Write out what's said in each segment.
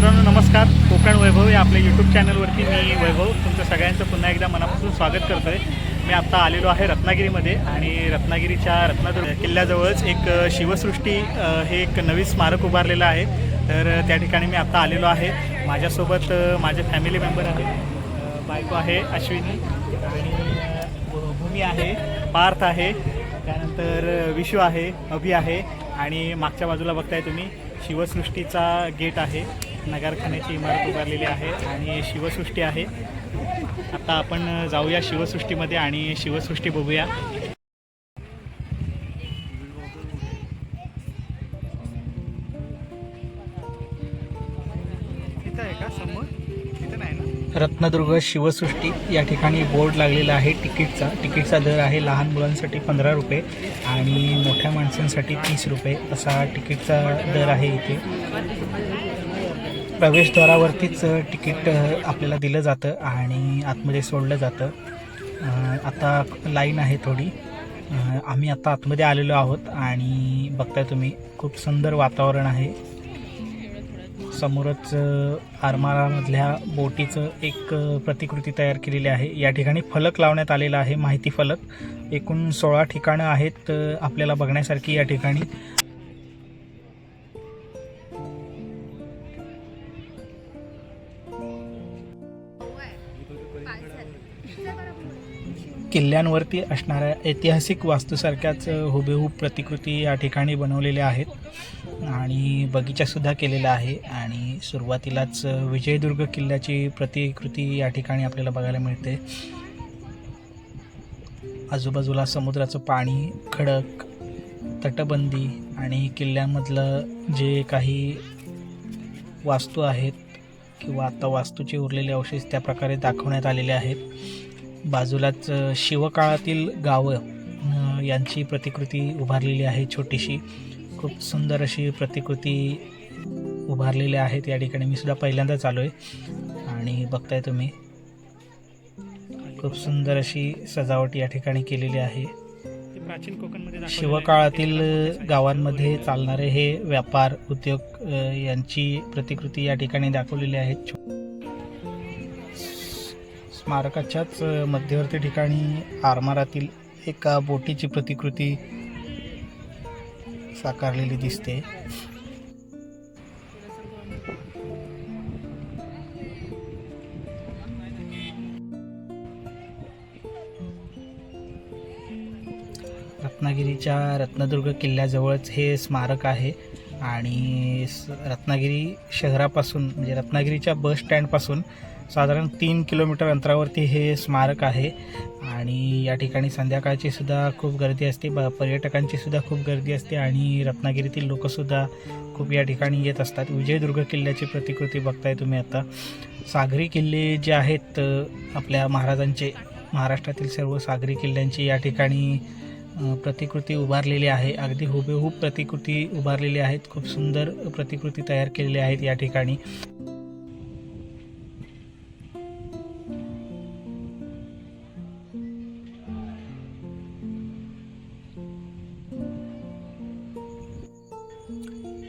मित्रांनो नमस्कार. कोकण वैभव या आपल्या यूट्यूब चॅनलवरती मी वैभव तुमचं सगळ्यांचं पुन्हा एकदा मनापासून स्वागत करतो आहे. मी आत्ता आलेलो आहे रत्नागिरीमध्ये आणि रत्नागिरीच्या रत्नागिरी किल्ल्याजवळच एक शिवसृष्टी हे एक नवीन स्मारक उभारलेलं आहे. तर त्या ठिकाणी मी आत्ता आलेलो आहे. माझ्यासोबत माझे फॅमिली मेंबर आहेत. बायको आहे अश्विनी आणि भूमी आहे, पार्थ आहे, त्यानंतर विशू आहे, अभि आहे आणि मागच्या बाजूला बघताय तुम्ही शिवसृष्टीचा गेट आहे. नगरखान्याची इमारत उभारलेली आहे आणि शिवसृष्टी आहे. आता आपण जाऊया शिवसृष्टीमध्ये आणि शिवसृष्टी बघूया. इथं आहे का समोर? इथं नाही ना. रत्नदुर्ग शिवसृष्टी या ठिकाणी बोर्ड लागलेला आहे तिकीटचा दर आहे लहान मुलांसाठी 15 रुपये आणि मोठ्या माणसांसाठी 30 रुपये असा तिकीटचा दर आहे. इथे प्रवेशद्वारावरतीच तिकीट आपल्याला दिलं जातं आणि आतमध्ये सोडलं जातं. आता लाईन आहे थोडी. आम्ही आता आतमध्ये आलेलो आहोत आणि बघताय तुम्ही खूप सुंदर वातावरण आहे. समोरच आरमारामधल्या बोटीचं एक प्रतिकृती तयार केलेली आहे. या ठिकाणी फलक लावण्यात आलेला आहे, माहिती फलक. एकूण 16 ठिकाणं आहेत आपल्याला बघण्यासारखी या ठिकाणी. किल्ल्यांवरती असणाऱ्या ऐतिहासिक वास्तूसारख्याच हुबेहूब प्रतिकृती या ठिकाणी बनवलेल्या आहेत आणि बगीचासुद्धा केलेला आहे. आणि सुरुवातीलाच विजयदुर्ग किल्ल्याची प्रतिकृती या ठिकाणी आपल्याला बघायला मिळते. आजूबाजूला समुद्राचं पाणी, खडक, तटबंदी आणि किल्ल्यामधलं जे काही वास्तू आहेत किंवा आता वास्तूचे उरलेले अवशेष त्या प्रकारे दाखवण्यात आलेले आहेत. बाजूलाच शिवकाळातील गावं यांची प्रतिकृती उभारलेली आहे छोटीशी. खूप सुंदर अशी प्रतिकृती उभारलेल्या आहेत या ठिकाणी. मी सुद्धा पहिल्यांदाच आलो आहे आणि बघताय तुम्ही खूप सुंदर अशी सजावट या ठिकाणी केलेली आहे. प्राचीन कोकणमध्ये शिवकाळातील गावांमध्ये चालणारे हे व्यापार उद्योग यांची प्रतिकृती या ठिकाणी दाखवलेली आहे. स्मारकाच्याच मध्यवर्ती ठिकाणी आरमारातील एका बोटीची प्रतिकृती साकारलेली दिसते. रत्नागिरीच्या रत्नदुर्ग किल्ल्याजवळच हे स्मारक आहे आणि रत्नागिरी शहरापासून म्हणजे रत्नागिरीच्या बस स्टँडपासून साधारण 3 किलोमीटर अंतरावरती हे स्मारक आहे. आणि या ठिकाणी संध्याकाळची सुद्धा खूप गर्दी असते, पर्यटकांची सुद्धा खूप गर्दी असते आणि रत्नागिरीतील लोकंसुद्धा खूप या ठिकाणी येत असतात. विजयदुर्ग किल्ल्याची प्रतिकृती बघताय तुम्ही आता. सागरी किल्ले जे आहेत आपल्या महाराजांचे, महाराष्ट्रातील सर्व सागरी किल्ल्यांची या ठिकाणी प्रतिकृती उभारलेली आहे. अगदी हुबेहूब प्रतिकृती उभारलेली आहेत. खूप सुंदर प्रतिकृती तयार केलेल्या आहेत या ठिकाणी.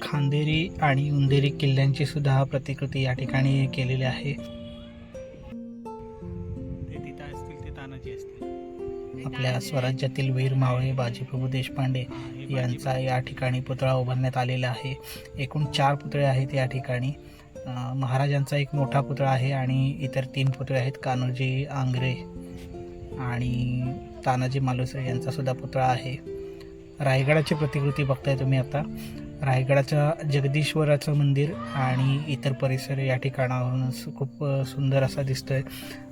खांदेरी आणि उंदेरी किल्ल्यांची सुद्धा प्रतिकृती या ठिकाणी केलेली आहे. आपल्या स्वराज्यातील वीर मावळे बाजीप्रभू देशपांडे यांचा या ठिकाणी पुतळा उभारण्यात आलेला आहे. एकूण 4 पुतळे आहेत या ठिकाणी. महाराजांचा एक मोठा पुतळा आहे आणि इतर 3 पुतळे आहेत. कान्होजी आंग्रे आणि तानाजी मालुसरे यांचा सुद्धा पुतळा आहे. रायगडाची प्रतिकृती बघताय तुम्ही आता. रायगडाचं जगदीश्वराचं मंदिर आणि इतर परिसर या ठिकाणावरून खूप सुंदर असा दिसतोय.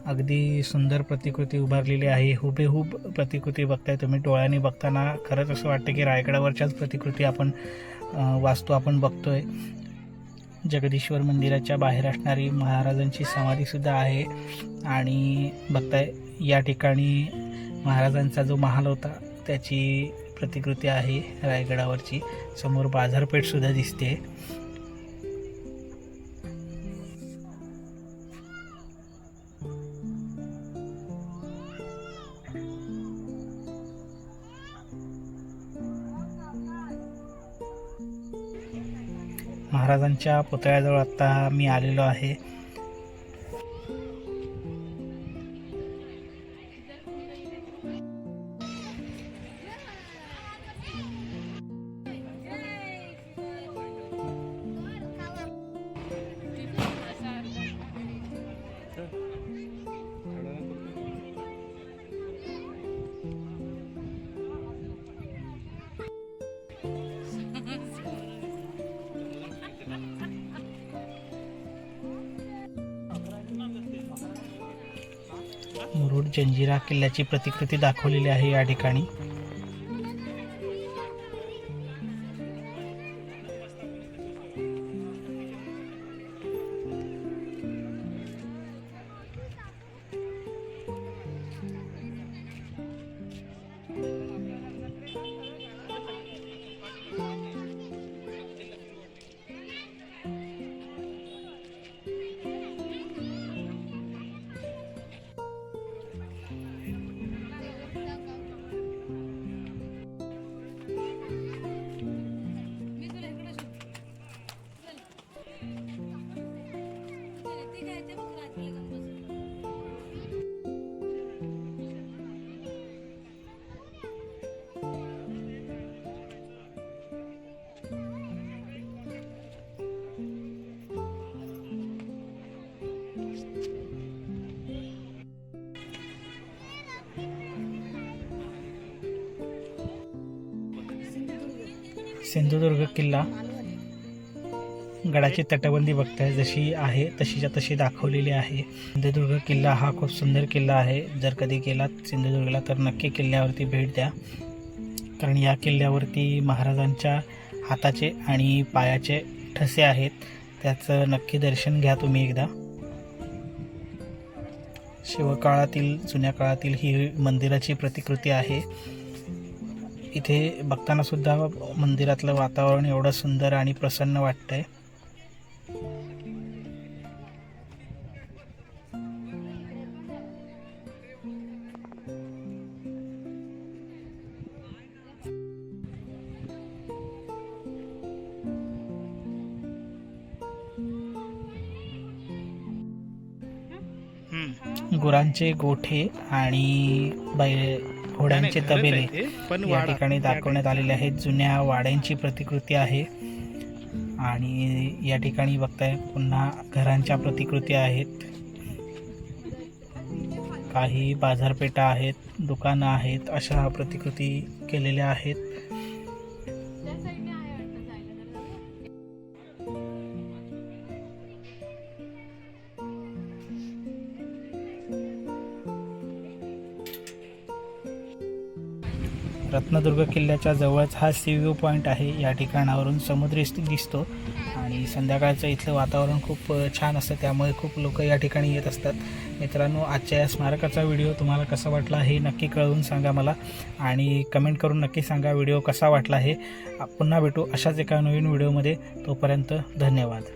अगदी सुंदर प्रतिकृती उभारलेली आहे. हुबेहूब प्रतिकृती बघताय तुम्ही. डोळ्यांनी बघताना खरंच असं वाटतं की रायगडावरच्याच प्रतिकृती वास्तू आपण बघतोय. जगदीश्वर मंदिराच्या बाहेर असणारी महाराजांची समाधीसुद्धा आहे आणि बघताय या ठिकाणी महाराजांचा जो महाल होता त्याची प्रतिकृती आहे रायगडावरची. समोर बाजारपेठ सुद्धा दिसते. महाराजांच्या पुतळ्याजवळ आत्ता मी आलेलो आहे. मुरुड जंजिरा किल्ल्याची प्रतिकृती दाखवलेली आहे या ठिकाणी. सिंधुदुर्ग किल्ला गडाची तटबंदी बघताय जशी आहे तशीच्या तशी दाखवलेली आहे. सिंधुदुर्ग किल्ला हा खूप सुंदर किल्ला आहे. जर कधी गेलात सिंधुदुर्गला तर नक्की किल्ल्यावरती भेट द्या, कारण या किल्ल्यावरती महाराजांच्या हाताचे आणि पायाचे ठसे आहेत. त्याचं नक्की दर्शन घ्या तुम्ही एकदा. शिवकाळातील जुन्या काळातील ही मंदिराची प्रतिकृती आहे. इथे बघताना सुद्धा मंदिरातलं वातावरण एवढं सुंदर आणि प्रसन्न वाटतंय. गुरांचे गोठे आणि घोड्यांचे तबेले या ठिकाणी दाखवण्यात आलेले आहेत. जुन्या वाड्यांची प्रतिकृती आहे आणि या ठिकाणी बघताय पुन्हा घरांच्या प्रतिकृती आहेत. काही बाजारपेठा आहेत, दुकानं आहेत, अशा प्रतिकृती केलेल्या आहेत. रत्नदुर्ग किल्ल्याच्या जवळच हा सी व्ह्यू पॉईंट आहे. या ठिकाणावरून समुद्र दिसतो आणि संध्याकाळचं इथलं वातावरण खूप छान असतं, त्यामुळे खूप लोक या ठिकाणी येत असतात. मित्रांनो, आजच्या या स्मारकाचा व्हिडिओ तुम्हाला कसा वाटला हे नक्की कळवून सांगा मला, आणि कमेंट करून नक्की सांगा व्हिडिओ कसा वाटला हे. पुन्हा भेटू अशाच एका नवीन व्हिडिओमध्ये. तोपर्यंत धन्यवाद.